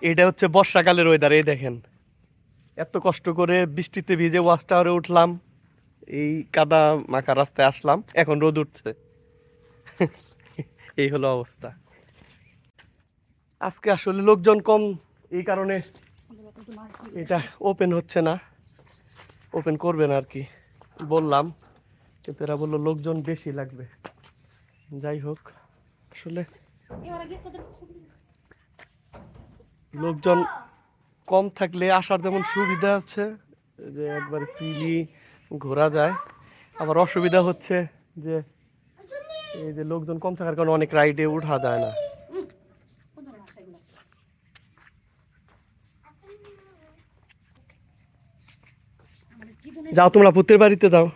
এটা হচ্ছে বর্ষাকালের ওয়েদার। এই দেখেন, এত কষ্ট করে বৃষ্টিতে ভিজে ওয়াচ টাওয়ারে উঠলাম, এই কাদা মাখা রাস্তায় আসলাম, এখন রোদ উঠছে। এই হলো অবস্থা। আজকে আসলে লোকজন কম, এই কারণে এটা ওপেন হচ্ছে না, ওপেন করবে না আর কি বললাম, কিন্তু এরা বললো লোকজন বেশি লাগবে। যাই হোক, আসলে লোকজন কম থাকলে আসার যেমন সুবিধা আছে যে একবারে ফ্রিলি ঘোরা যায়, আবার অসুবিধা হচ্ছে যে এই যে লোকজন কম থাকার কারণে অনেক রাইডে উঠা যায় না। যাও তোমরা ভূতের বাড়িতে যাও।